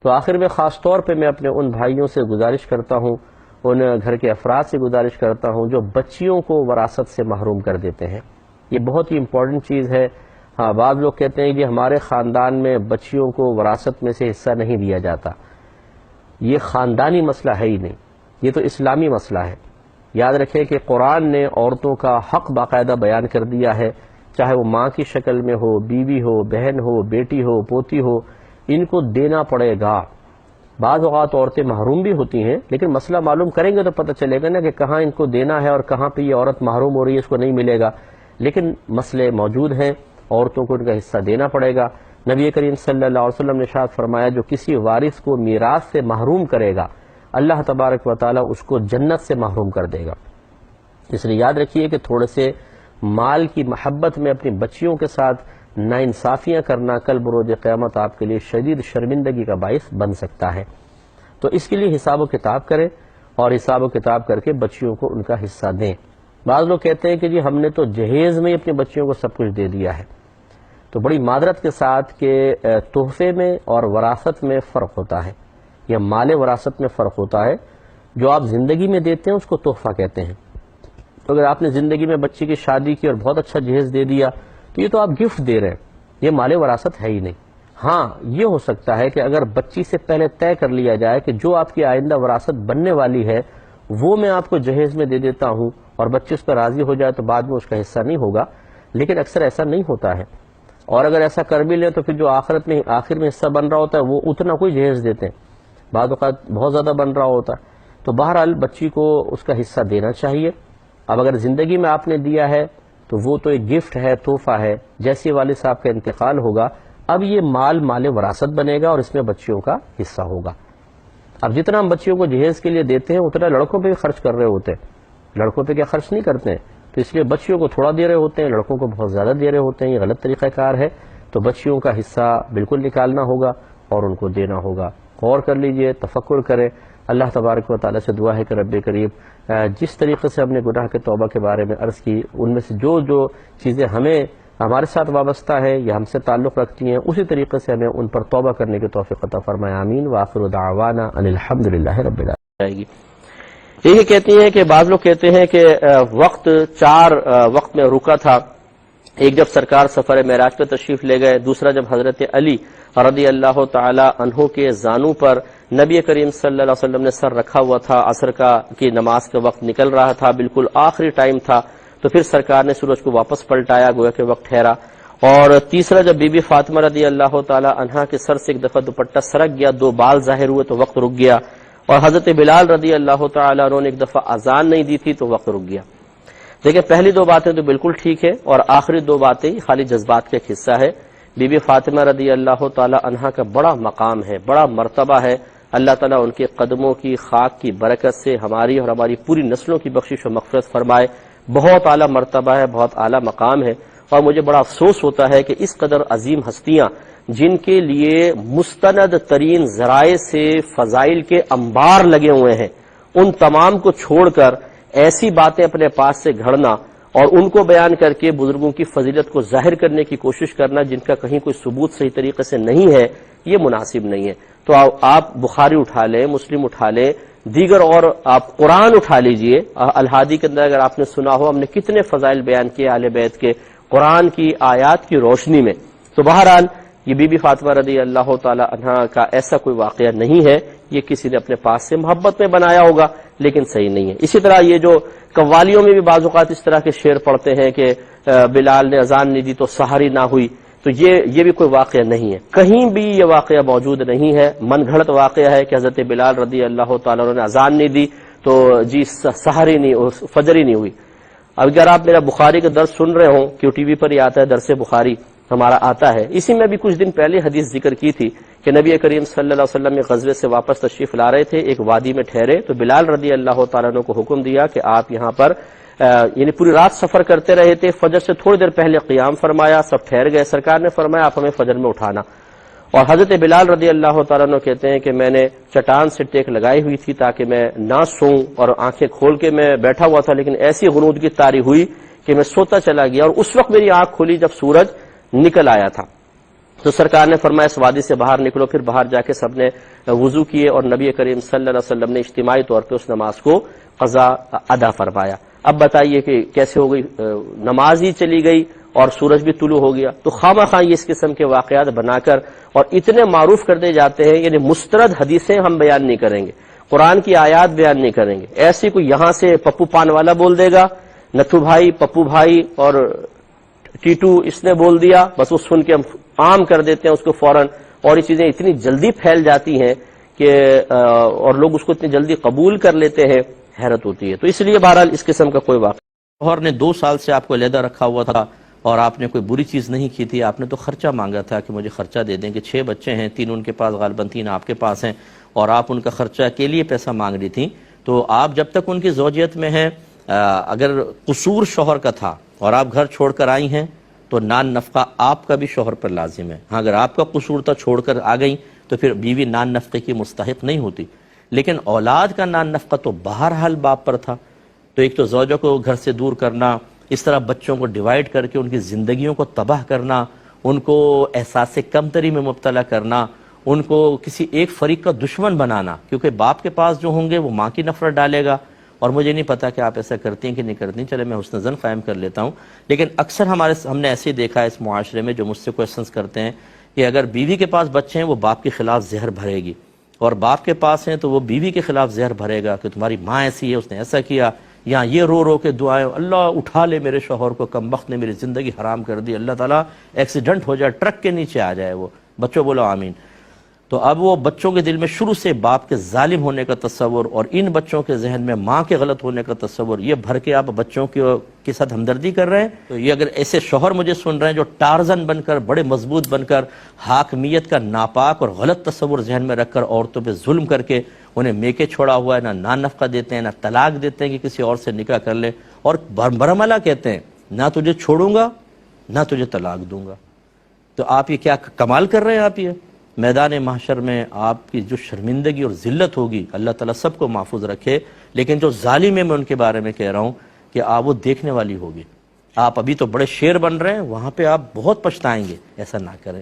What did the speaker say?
تو آخر میں خاص طور پہ میں اپنے ان بھائیوں سے گزارش کرتا ہوں، ان گھر کے افراد سے گزارش کرتا ہوں جو بچیوں کو وراثت سے محروم کر دیتے ہیں۔ یہ بہت ہی امپورٹنٹ چیز ہے۔ ہاں، بعض لوگ کہتے ہیں کہ ہمارے خاندان میں بچیوں کو وراثت میں سے حصہ نہیں دیا جاتا۔ یہ خاندانی مسئلہ ہے ہی نہیں، یہ تو اسلامی مسئلہ ہے۔ یاد رکھیں کہ قرآن نے عورتوں کا حق باقاعدہ بیان کر دیا ہے، چاہے وہ ماں کی شکل میں ہو، بیوی ہو، بہن ہو، بیٹی ہو، پوتی ہو، ان کو دینا پڑے گا۔ بعض اوقات عورتیں محروم بھی ہوتی ہیں، لیکن مسئلہ معلوم کریں گے تو پتہ چلے گا نا کہ کہاں ان کو دینا ہے اور کہاں پہ یہ عورت محروم ہو رہی ہے، اس کو نہیں ملے گا۔ لیکن مسئلے موجود ہیں، عورتوں کو ان کا حصہ دینا پڑے گا۔ نبی کریم صلی اللہ علیہ وسلم نے ارشاد فرمایا جو کسی وارث کو میراث سے محروم کرے گا اللہ تبارک و تعالی اس کو جنت سے محروم کر دے گا۔ اس لیے یاد رکھیے کہ تھوڑے سے مال کی محبت میں اپنی بچیوں کے ساتھ ناانصافیاں کرنا کل بروز قیامت آپ کے لیے شدید شرمندگی کا باعث بن سکتا ہے۔ تو اس کے لیے حساب و کتاب کریں اور حساب و کتاب کر کے بچیوں کو ان کا حصہ دیں۔ بعض لوگ کہتے ہیں کہ جی ہم نے تو جہیز میں اپنی بچیوں کو سب کچھ دے دیا ہے، تو بڑی معذرت کے ساتھ کہ تحفے میں اور وراثت میں فرق ہوتا ہے، یا مال وراثت میں فرق ہوتا ہے۔ جو آپ زندگی میں دیتے ہیں اس کو تحفہ کہتے ہیں۔ تو اگر آپ نے زندگی میں بچی کی شادی کی اور بہت اچھا جہیز دے دیا تو یہ تو آپ گفٹ دے رہے ہیں، یہ مال وراثت ہے ہی نہیں۔ ہاں، یہ ہو سکتا ہے کہ اگر بچی سے پہلے طے کر لیا جائے کہ جو آپ کی آئندہ وراثت بننے والی ہے وہ میں آپ کو جہیز میں دے دیتا ہوں اور بچی اس پر راضی ہو جائے تو بعد میں اس کا حصہ نہیں ہوگا، لیکن اکثر ایسا نہیں ہوتا ہے۔ اور اگر ایسا کر بھی لیں تو پھر جو آخر میں حصہ بن رہا ہوتا ہے وہ اتنا کوئی جہیز دیتے ہیں، بعض اوقات بہت زیادہ بن رہا ہوتا ہے۔ تو بہرحال بچی کو اس کا حصہ دینا چاہیے۔ اب اگر زندگی میں آپ نے دیا ہے تو وہ تو ایک گفٹ ہے، تحفہ ہے۔ جیسے والد صاحب کا انتقال ہوگا اب یہ مال وراثت بنے گا اور اس میں بچیوں کا حصہ ہوگا۔ اب جتنا ہم بچیوں کو جہیز کے لیے دیتے ہیں اتنا لڑکوں پہ بھی خرچ کر رہے ہوتے ہیں، لڑکوں پہ کیا خرچ نہیں کرتے ہیں؟ تو اس لیے بچیوں کو تھوڑا دے رہے ہوتے ہیں، لڑکوں کو بہت زیادہ دے رہے ہوتے ہیں، یہ غلط طریقہ کار ہے۔ تو بچیوں کا حصہ بالکل نکالنا ہوگا اور ان کو دینا ہوگا۔ غور کر لیجئے، تفکر کریں۔ اللہ تبارک و تعالیٰ سے دعا ہے کہ رب کریم جس طریقے سے ہم نے گناہ کے توبہ کے بارے میں عرض کی، ان میں سے جو چیزیں ہمارے ساتھ وابستہ ہے یا ہم سے تعلق رکھتی ہیں اسی طریقے سے ہمیں ان پر توبہ کرنے کی توفیق عطا فرمائے، آمین۔ وآخر دعوانا ان الحمدللہ رب العالمین۔ یہ کہتی ہیں کہ بعض لوگ کہتے ہیں کہ وقت 4 وقت میں رکا تھا، ایک جب سرکار سفر معراج پہ تشریف لے گئے، دوسرا جب حضرت علی رضی اللہ تعالی عنہ کے زانو پر نبی کریم صلی اللہ علیہ وسلم نے سر رکھا ہوا تھا، عصر کی نماز کا وقت نکل رہا تھا، بالکل آخری ٹائم تھا، تو پھر سرکار نے سورج کو واپس پلٹایا، گویا کہ وقت ٹھہرا۔ اور تیسرا جب بی بی فاطمہ رضی اللہ تعالی عنہا کے سر سے ایک دفعہ دوپٹہ سرک گیا، 2 بال ظاہر ہوئے تو وقت رک گیا۔ اور حضرت بلال رضی اللہ تعالی عنہ نے ایک دفعہ اذان نہیں دی تھی تو وقت رک گیا۔ دیکھیں پہلی 2 باتیں تو بالکل ٹھیک ہے، اور آخری 2 باتیں خالی جذبات کا ایک حصہ ہے۔ بی بی فاطمہ رضی اللہ تعالی عنہا کا بڑا مقام ہے، بڑا مرتبہ ہے، اللہ تعالیٰ ان کے قدموں کی خاک کی برکت سے ہماری اور ہماری پوری نسلوں کی بخشش و مغفرت فرمائے۔ بہت اعلیٰ مرتبہ ہے، بہت اعلیٰ مقام ہے، اور مجھے بڑا افسوس ہوتا ہے کہ اس قدر عظیم ہستیاں جن کے لیے مستند ترین ذرائع سے فضائل کے انبار لگے ہوئے ہیں، ان تمام کو چھوڑ کر ایسی باتیں اپنے پاس سے گھڑنا اور ان کو بیان کر کے بزرگوں کی فضیلت کو ظاہر کرنے کی کوشش کرنا جن کا کہیں کوئی ثبوت صحیح طریقے سے نہیں ہے، یہ مناسب نہیں ہے۔ تو آپ بخاری اٹھا لیں، مسلم اٹھا لیں، دیگر اور آپ قرآن اٹھا لیجئے۔ الہادی کے اندر اگر آپ نے سنا ہو، ہم نے کتنے فضائل بیان کیے اہل بیت کے قرآن کی آیات کی روشنی میں۔ تو بہرحال یہ بی بی فاطمہ رضی اللہ تعالی عنہا کا ایسا کوئی واقعہ نہیں ہے، یہ کسی نے اپنے پاس سے محبت میں بنایا ہوگا لیکن صحیح نہیں ہے۔ اسی طرح یہ جو قوالیوں میں بھی بعض اوقات اس طرح کے شعر پڑھتے ہیں کہ بلال نے اذان نہیں دی تو سحری نہ ہوئی، تو یہ بھی کوئی واقعہ نہیں ہے، کہیں بھی یہ واقعہ موجود نہیں ہے۔ من گھڑت واقعہ ہے کہ حضرت بلال رضی اللہ تعالیٰ عنہ نے اذان نہیں دی تو جی سحری نہیں، فجر ہی نہیں ہوئی۔ اب اگر آپ میرا بخاری کا درس سن رہے ہوں، کیوں ٹی وی پر ہی آتا ہے درس بخاری ہمارا آتا ہے، اسی میں بھی کچھ دن پہلے حدیث ذکر کی تھی کہ نبی کریم صلی اللہ علیہ وسلم غزوے سے واپس تشریف لا رہے تھے، ایک وادی میں ٹھہرے تو بلال رضی اللہ تعالیٰ عنہ کو حکم دیا کہ آپ یہاں پر یعنی پوری رات سفر کرتے رہے تھے، فجر سے تھوڑی دیر پہلے قیام فرمایا، سب ٹھہر گئے، سرکار نے فرمایا آپ ہمیں فجر میں اٹھانا۔ اور حضرت بلال رضی اللہ تعالیٰ عنہ کہتے ہیں کہ میں نے چٹان سے ٹیک لگائی ہوئی تھی تاکہ میں نہ سوؤں، اور آنکھیں کھول کے میں بیٹھا ہوا تھا، لیکن ایسی غنود کی طاری ہوئی کہ میں سوتا چلا گیا، اور اس وقت میری آنکھ کھلی جب سورج نکل آیا تھا۔ تو سرکار نے فرمایا اس وادی سے باہر نکلو، پھر باہر جا کے سب نے وضو کیے اور نبی کریم صلی اللہ علیہ وسلم نے اجتماعی طور پہ اس نماز کو قضا ادا فرمایا۔ اب بتائیے کہ کیسے ہو گئی، نماز ہی چلی گئی اور سورج بھی طلوع ہو گیا۔ تو خواہ خواہ اس قسم کے واقعات بنا کر اور اتنے معروف کر دے جاتے ہیں، یعنی مسترد حدیثیں ہم بیان نہیں کریں گے، قرآن کی آیات بیان نہیں کریں گے، ایسی کوئی یہاں سے پپو پان والا بول دے گا، نتھو بھائی، پپو بھائی اور ٹیٹو اس نے بول دیا، بس وہ سن کے ہم عام کر دیتے ہیں اس کو فوراً، اور یہ چیزیں اتنی جلدی پھیل جاتی ہیں کہ اور لوگ اس کو اتنی جلدی قبول کر لیتے ہیں، حیرت ہوتی ہے۔ تو اس لیے بہرحال اس قسم کا کوئی واقعہ، شوہر نے 2 سال سے آپ کو علیحدہ رکھا ہوا تھا اور آپ نے کوئی بری چیز نہیں کی تھی، آپ نے تو خرچہ مانگا تھا کہ مجھے خرچہ دے دیں، کہ 6 بچے ہیں، 3 ان کے پاس غالباً 3 آپ کے پاس ہیں، اور آپ ان کا خرچہ کے لیے پیسہ مانگ رہی تھیں، تو آپ جب تک ان کی زوجیت میں ہیں، اگر قصور شوہر کا تھا اور آپ گھر چھوڑ کر آئی ہیں تو نان نفقہ آپ کا بھی شوہر پر لازم ہے۔ ہاں، اگر آپ کا قصور تھا چھوڑ کر آ گئیں تو پھر بیوی نان نفقے کی مستحق نہیں ہوتی، لیکن اولاد کا نان نفقہ تو بہرحال باپ پر تھا۔ تو ایک تو زوجہ کو گھر سے دور کرنا، اس طرح بچوں کو ڈیوائیڈ کر کے ان کی زندگیوں کو تباہ کرنا، ان کو احساس کمتری میں مبتلا کرنا، ان کو کسی ایک فریق کا دشمن بنانا، کیونکہ باپ کے پاس جو ہوں گے وہ ماں کی نفرت ڈالے گا۔ اور مجھے نہیں پتا کہ آپ ایسا کرتی ہیں کہ نہیں کرتی، چلے میں حسن ظن قائم کر لیتا ہوں، لیکن اکثر ہم نے ایسے دیکھا ہے اس معاشرے میں، جو مجھ سے کویسچنس کرتے ہیں کہ اگر بیوی کے پاس بچے ہیں وہ باپ کے خلاف زہر بھرے گی، اور باپ کے پاس ہیں تو وہ بیوی کے خلاف زہر بھرے گا کہ تمہاری ماں ایسی ہے، اس نے ایسا کیا، یا یہ رو رو کے دعائیں، اللہ اٹھا لے میرے شوہر کو، کمبخت نے میری زندگی حرام کر دی، اللہ تعالیٰ ایکسیڈنٹ ہو جائے، ٹرک کے نیچے آ جائے وہ، بچوں بولو آمین۔ تو اب وہ بچوں کے دل میں شروع سے باپ کے ظالم ہونے کا تصور، اور ان بچوں کے ذہن میں ماں کے غلط ہونے کا تصور، یہ بھر کے آپ بچوں کے ساتھ ہمدردی کر رہے ہیں۔ تو یہ اگر ایسے شوہر مجھے سن رہے ہیں جو ٹارزن بن کر، بڑے مضبوط بن کر، حاکمیت کا ناپاک اور غلط تصور ذہن میں رکھ کر عورتوں پہ ظلم کر کے انہیں میکے چھوڑا ہوا ہے، نہ نان نفقہ دیتے ہیں، نہ طلاق دیتے ہیں کہ کسی اور سے نکاح کر لے، اور برملا کہتے ہیں نہ تجھے چھوڑوں گا نہ تجھے طلاق دوں گا، تو آپ یہ کیا کمال کر رہے ہیں؟ آپ یہ میدان محشر میں آپ کی جو شرمندگی اور ذلت ہوگی، اللہ تعالیٰ سب کو محفوظ رکھے، لیکن جو ظالم ہے میں ان کے بارے میں کہہ رہا ہوں کہ آپ وہ دیکھنے والی ہوگی۔ آپ ابھی تو بڑے شیر بن رہے ہیں، وہاں پہ آپ بہت پچھتائیں گے، ایسا نہ کریں۔